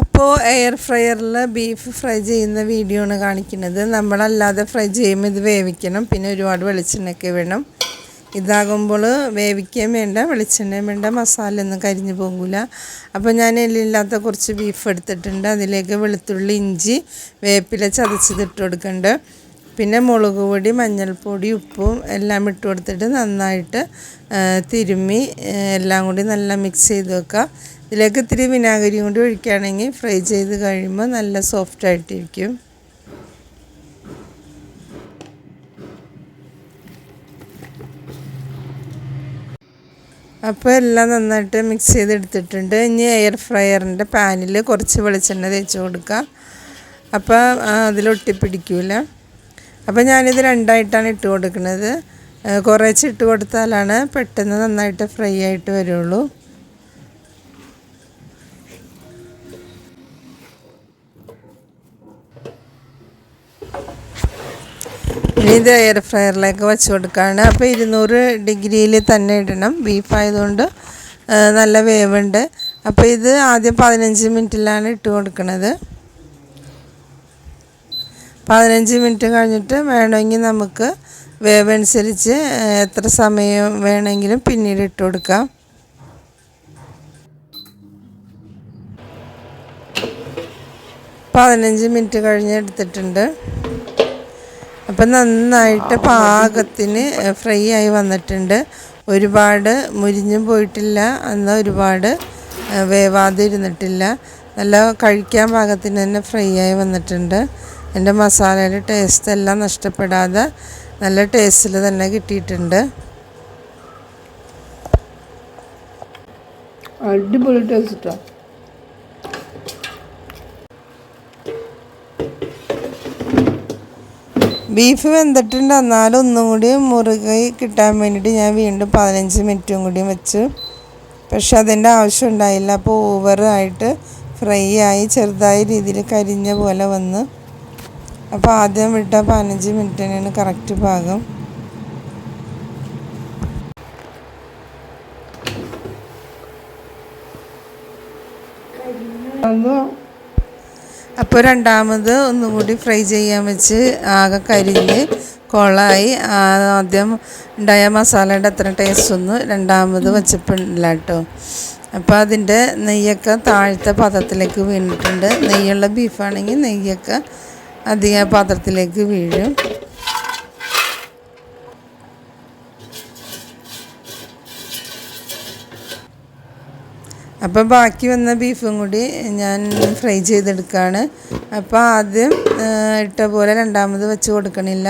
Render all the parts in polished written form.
അപ്പോൾ air ഫ്രയറിൽ beef fry ചെയ്യുന്ന video ആണ് കാണിക്കുന്നത്. നമ്മളല്ലാതെ ഫ്രൈ ചെയ്യുമ്പോൾ ഇത് വേവിക്കണം, പിന്നെ ഒരുപാട് വെളിച്ചെണ്ണയൊക്കെ വേണം. ഇതാകുമ്പോൾ വേവിക്കുകയും വേണ്ട, വെളിച്ചെണ്ണയും വേണ്ട, മസാല ഒന്നും കരിഞ്ഞു പോകില്ല. അപ്പോൾ ഞാൻ എല്ലില്ലാത്ത കുറച്ച് ബീഫ് എടുത്തിട്ടുണ്ട്. അതിലേക്ക് വെളുത്തുള്ളി, ഇഞ്ചി, വേപ്പില ചതച്ചതിട്ട് കൊടുക്കുന്നുണ്ട്. പിന്നെ മുളക് പൊടി, മഞ്ഞൾപ്പൊടി, ഉപ്പും എല്ലാം ഇട്ട് കൊടുത്തിട്ട് നന്നായിട്ട് തിരുമ്മി എല്ലാം കൂടി നല്ല മിക്സ് ചെയ്ത് വെക്കുക. ഇതിലേക്ക് ഇത്തിരി വിനാഗിരിയും കൂടി ഒഴിക്കുകയാണെങ്കിൽ ഫ്രൈ ചെയ്ത് കഴിയുമ്പോൾ നല്ല സോഫ്റ്റായിട്ടിരിക്കും. അപ്പോൾ എല്ലാം നന്നായിട്ട് മിക്സ് ചെയ്തെടുത്തിട്ടുണ്ട്. ഇനി എയർ ഫ്രയറിൻ്റെ പാനിൽ കുറച്ച് വെളിച്ചെണ്ണ തേച്ച് കൊടുക്കുക. അപ്പോൾ അതിലൊട്ടിപ്പിടിക്കില്ല. അപ്പോൾ ഞാനിത് രണ്ടായിട്ടാണ് ഇട്ട് കൊടുക്കുന്നത്. കുറേശ്ശെ ഇട്ട് കൊടുത്താലാണ് പെട്ടെന്ന് നന്നായിട്ട് ഫ്രൈ ആയിട്ട് വരുള്ളൂ. ഇനി ഇത് എയർ ഫ്രയറിലേക്ക് വെച്ച് കൊടുക്കുകയാണ്. അപ്പോൾ 200 ഡിഗ്രിയിൽ തന്നെ ഇടണം. ബീഫായതുകൊണ്ട് നല്ല വേവുണ്ട്. അപ്പോൾ ഇത് ആദ്യം 15 മിനിറ്റിലാണ് ഇട്ട് കൊടുക്കുന്നത്. 15 മിനിറ്റ് കഴിഞ്ഞിട്ട് വേണമെങ്കിൽ നമുക്ക് വേവനുസരിച്ച് എത്ര സമയം വേണമെങ്കിലും പിന്നീട് ഇട്ട് കൊടുക്കാം. പതിനഞ്ച് മിനിറ്റ് കഴിഞ്ഞ് എടുത്തിട്ടുണ്ട്. അപ്പം നന്നായിട്ട് പാകത്തിന് ഫ്രൈ ആയി വന്നിട്ടുണ്ട്. ഒരുപാട് മുരിഞ്ഞും പോയിട്ടില്ല, എന്നാൽ ഒരുപാട് വേവാതെ ഇരുന്നിട്ടില്ല. നല്ല കഴിക്കാൻ പാകത്തിന് തന്നെ ഫ്രൈ ആയി വന്നിട്ടുണ്ട്. എൻ്റെ മസാലയുടെ ടേസ്റ്റ് എല്ലാം നഷ്ടപ്പെടാതെ നല്ല ടേസ്റ്റിൽ തന്നെ കിട്ടിയിട്ടുണ്ട്. അടിപൊളി ടേസ്റ്റാണ്. ബീഫ് വെന്തിട്ടുണ്ട്, എന്നാലും ഒന്നും കൂടി മുറുകി കിട്ടാൻ വേണ്ടിയിട്ട് ഞാൻ വീണ്ടും 15 മിനിറ്റും കൂടി വെച്ചു. പക്ഷെ അതിൻ്റെ ആവശ്യം ഉണ്ടായില്ല. അപ്പോൾ ഓവറായിട്ട് ഫ്രൈ ആയി ചെറുതായ രീതിയിൽ കരിഞ്ഞ പോലെ വന്ന്. അപ്പോൾ ആദ്യം വിട്ട 15 മിനിറ്റ് തന്നെയാണ് കറക്റ്റ് പാകം. അപ്പോൾ രണ്ടാമത് ഒന്നും കൂടി ഫ്രൈ ചെയ്യാൻ വെച്ച് ആകെ കരിഞ്ഞ് കൊളായി. ആദ്യം ഉണ്ടായ മസാലയുടെ അത്ര ടേസ്റ്റൊന്നും രണ്ടാമത് വെച്ചപ്പോഴില്ല കേട്ടോ. അപ്പോൾ അതിൻ്റെ നെയ്യൊക്കെ താഴത്തെ പാത്രത്തിലേക്ക് വീണിട്ടുണ്ട്. നെയ്യുള്ള ബീഫാണെങ്കിൽ നെയ്യൊക്കെ അധികം പാത്രത്തിലേക്ക് വീഴും. അപ്പോൾ ബാക്കി വന്ന ബീഫും കൂടി ഞാൻ ഫ്രൈ ചെയ്തെടുക്കുകയാണ്. അപ്പോൾ ആദ്യം ഇട്ട പോലെ രണ്ടാമത് വെച്ച് കൊടുക്കണില്ല.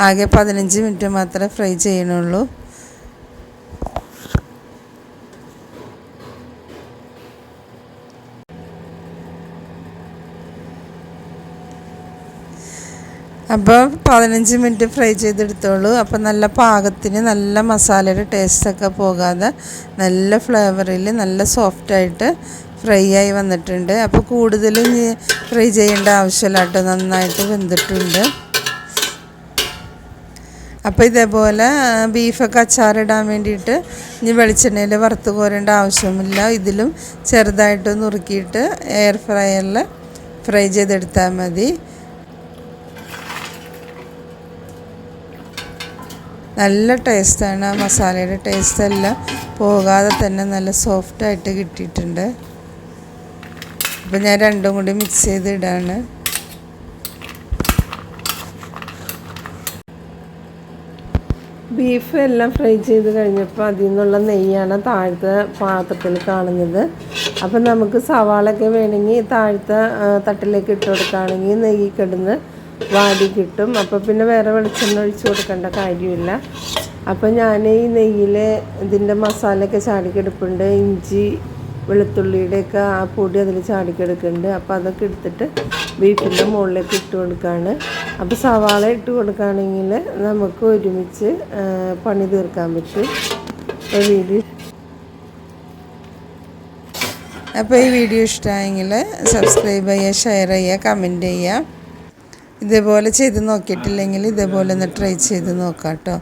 ആകെ 15 മിനിറ്റ് മാത്രമേ ഫ്രൈ ചെയ്യണുള്ളൂ. അപ്പോൾ 15 മിനിറ്റ് ഫ്രൈ ചെയ്തെടുത്തോളൂ. അപ്പോൾ നല്ല പാകത്തിന് നല്ല മസാലയുടെ ടേസ്റ്റൊക്കെ പോകാതെ നല്ല ഫ്ലേവറിൽ നല്ല സോഫ്റ്റായിട്ട് ഫ്രൈ ആയി വന്നിട്ടുണ്ട്. അപ്പോൾ കൂടുതൽ ഫ്രൈ ചെയ്യേണ്ട ആവശ്യമില്ല കേട്ടോ, നന്നായിട്ട് വെന്തിട്ടുണ്ട്. അപ്പോൾ ഇതേപോലെ ബീഫൊക്കെ അച്ചാറിടാൻ വേണ്ടിയിട്ട് ഇനി വെളിച്ചെണ്ണയിൽ വറുത്ത് കോരേണ്ട ആവശ്യമില്ല. ഇതിലും ചെറുതായിട്ട് നുറുക്കിയിട്ട് എയർ ഫ്രയറിൽ ഫ്രൈ ചെയ്തെടുത്താൽ മതി. നല്ല ടേസ്റ്റാണ്. മസാലയുടെ ടേസ്റ്റെല്ലാം പോകാതെ തന്നെ നല്ല സോഫ്റ്റായിട്ട് കിട്ടിയിട്ടുണ്ട്. അപ്പോൾ ഞാൻ രണ്ടും കൂടി മിക്സ് ചെയ്തിടാണ്. ബീഫ് എല്ലാം ഫ്രൈ ചെയ്ത് കഴിഞ്ഞപ്പോൾ അതിൽ നിന്നുള്ള നെയ്യാണ് താഴത്തെ പാത്രത്തിൽ കാണുന്നത്. അപ്പം നമുക്ക് സവാളൊക്കെ വേണമെങ്കിൽ താഴത്തെ തട്ടിലേക്ക് ഇട്ട് കൊടുക്കുകയാണെങ്കിൽ നെയ്യ് കിടന്ന് വാടി കിട്ടും. അപ്പോൾ പിന്നെ വേറെ വെളിച്ചെണ്ണ ഒഴിച്ച് കൊടുക്കേണ്ട കാര്യമില്ല. അപ്പോൾ ഞാൻ ഈ നെയ്യിൽ ഇതിൻ്റെ മസാലയൊക്കെ ചാടിക്കെടുപ്പുണ്ട്. ഇഞ്ചി വെളുത്തുള്ളിയുടെയൊക്കെ ആ പൊടി അതിൽ ചാടിക്കെടുക്കുന്നുണ്ട്. അപ്പോൾ അതൊക്കെ എടുത്തിട്ട് ബീഫിൻ്റെ മുകളിലേക്ക് ഇട്ട് കൊടുക്കുകയാണ്. അപ്പോൾ സവാള ഇട്ട് കൊടുക്കുകയാണെങ്കിൽ നമുക്ക് ഒരുമിച്ച് പണി തീർക്കാൻ പറ്റും. അപ്പോൾ ഈ വീഡിയോ ഇഷ്ടമായെങ്കിൽ സബ്സ്ക്രൈബ് ചെയ്യുക, ഷെയർ ചെയ്യുക, കമൻറ്റ് ചെയ്യുക. ഇതേപോലെ ചെയ്ത് നോക്കിയിട്ടില്ലെങ്കിൽ ഇതേപോലെ ഒന്ന് ട്രൈ ചെയ്ത് നോക്കാം കേട്ടോ.